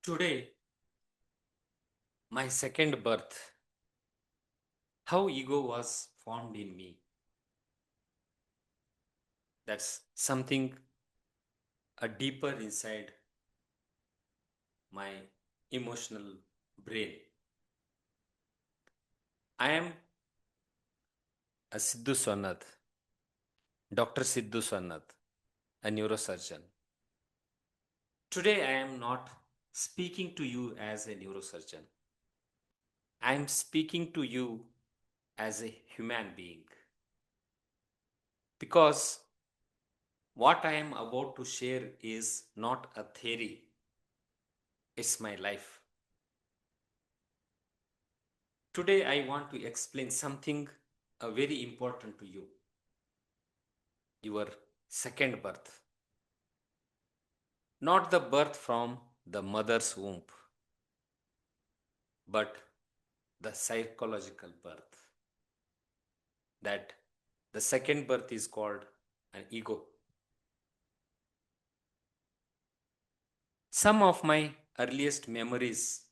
Today, my second birth, how ego was formed in me. That's something a deeper inside my emotional brain. I am a Siddhu Sonar, Dr. Siddhu Sonar, a neurosurgeon. Today, I am not speaking to you as a neurosurgeon. I am speaking to you as a human being because what I am about to share is not a theory, it's my life. Today, I want to explain something very important to you, your second birth. Not the birth from the mother's womb, but the psychological birth. That the second birth is called an ego. Some of my earliest memories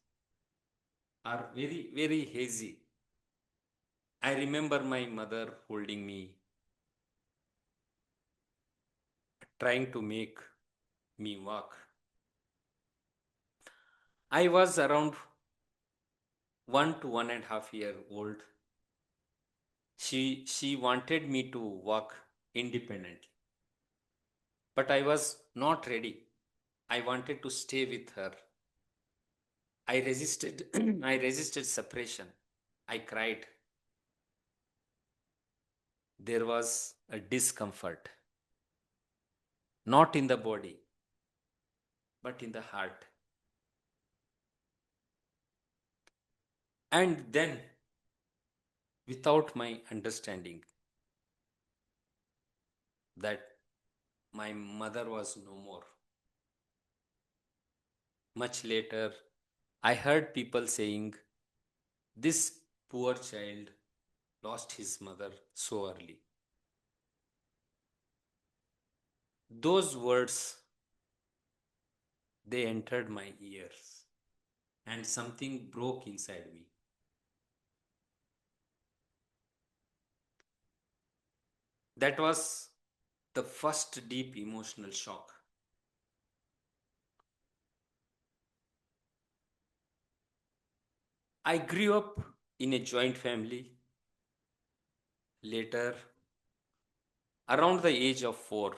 are very, very hazy. I remember my mother holding me, trying to make me walk. I was around 1 to 1.5 years old. She wanted me to walk independently, but I was not ready. I wanted to stay with her. I resisted. I resisted suppression. I cried. There was a discomfort, not in the body, but in the heart. And then, without my understanding that my mother was no more, much later, I heard people saying, "This poor child lost his mother so early." Those words, they entered my ears and something broke inside me. That was the first deep emotional shock. I grew up in a joint family. Later, around the age of 4,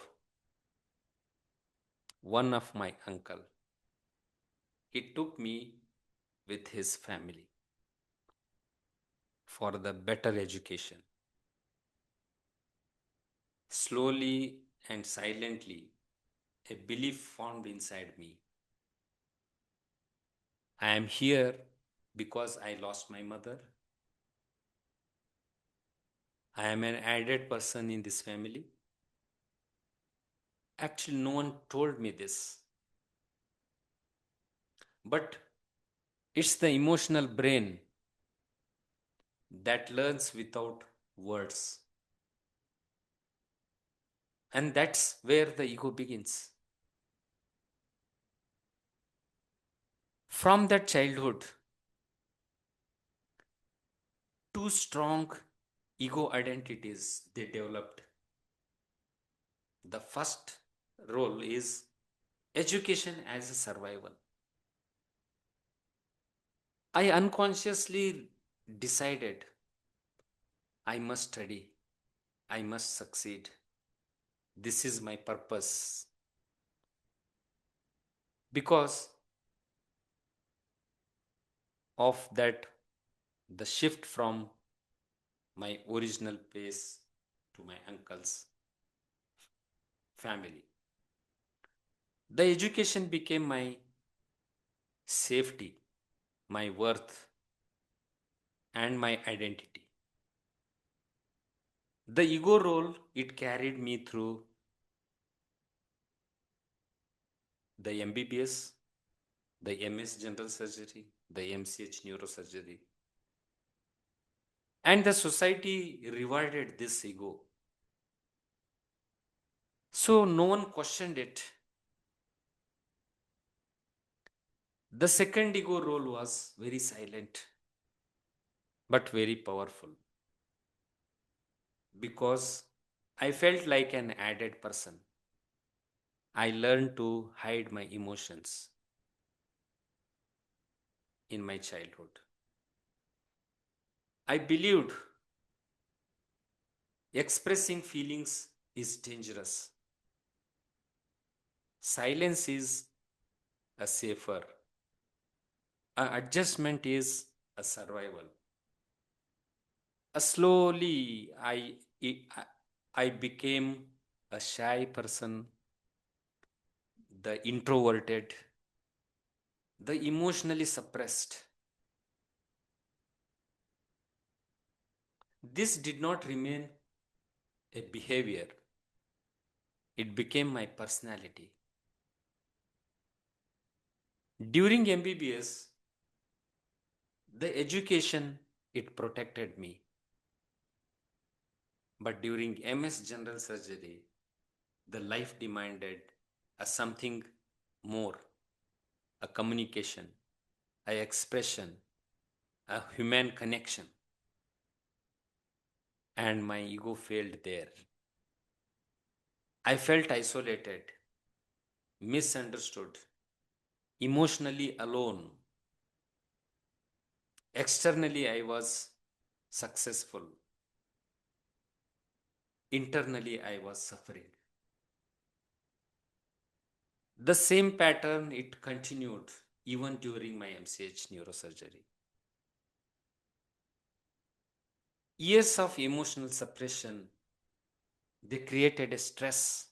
one of my uncle, he took me with his family for the better education. Slowly and silently, a belief formed inside me. I am here because I lost my mother. I am an added person in this family. Actually, no one told me this, but it's the emotional brain that learns without words. And that's where the ego begins. From that childhood, two strong ego identities they developed. The first role is education as a survival. I unconsciously decided I must study, I must succeed. This is my purpose. Because of that, the shift from my original place to my uncle's family. The education became my safety, my worth, and my identity. The ego role, it carried me through the MBBS, the MS general surgery, the MCH neurosurgery. And the society rewarded this ego. So no one questioned it. The second ego role was very silent but very powerful because I felt like an added person. I learned to hide my emotions in my childhood. I believed expressing feelings is dangerous. Silence is a safer. Adjustment is a survival. Slowly, I became a shy person, the introverted, the emotionally suppressed. This did not remain a behavior, it became my personality. During MBBS, the education it protected me, but during MS general surgery, the life demanded a something more, a communication, a expression, a human connection, and my ego failed there. I felt isolated, misunderstood, emotionally alone. Externally, I was successful. Internally, I was suffering. The same pattern it continued even during my MCH neurosurgery. Years of emotional suppression, they created a stress.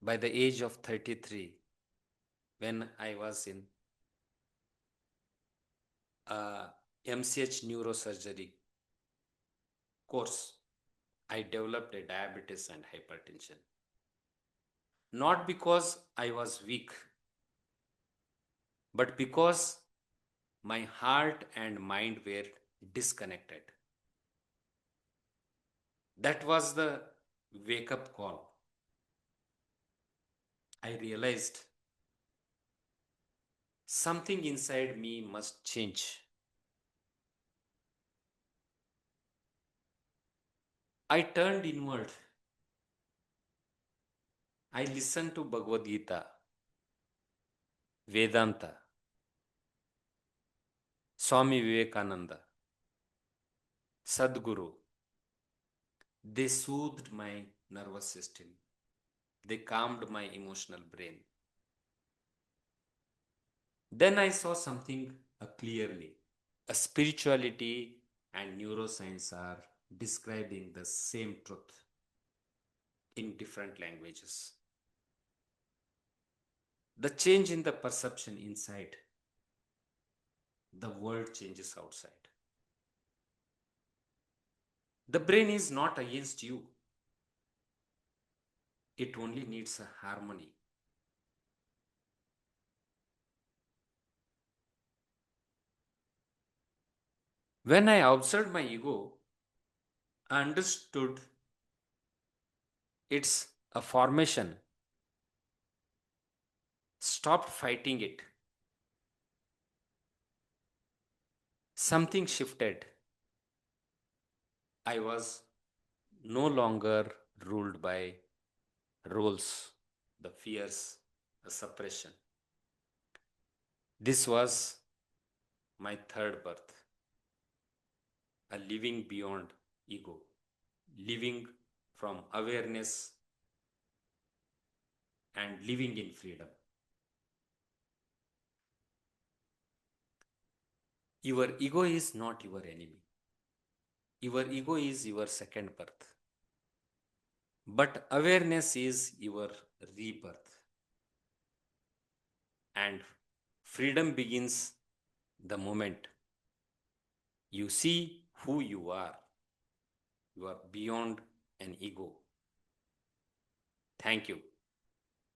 By the age of 33, when I was in MCH neurosurgery course, I developed a diabetes and hypertension. Not because I was weak, but because my heart and mind were disconnected. That was the wake up call. I realized something inside me must change. I turned inward. I listened to Bhagavad Gita, Vedanta, Swami Vivekananda, Sadhguru. They soothed my nervous system. They calmed my emotional brain. Then I saw something clearly. A spirituality and neuroscience are describing the same truth in different languages. The change in the perception inside, the world changes outside. The brain is not against you, it only needs a harmony. When I observed my ego, I understood it's a formation. Stopped fighting it. Something shifted. I was no longer ruled by roles, the fears, the suppression. This was my third birth, a living beyond ego, living from awareness and living in freedom. Your ego is not your enemy. Your ego is your second birth. But awareness is your rebirth. And freedom begins the moment you see who you are. You are beyond an ego. Thank you.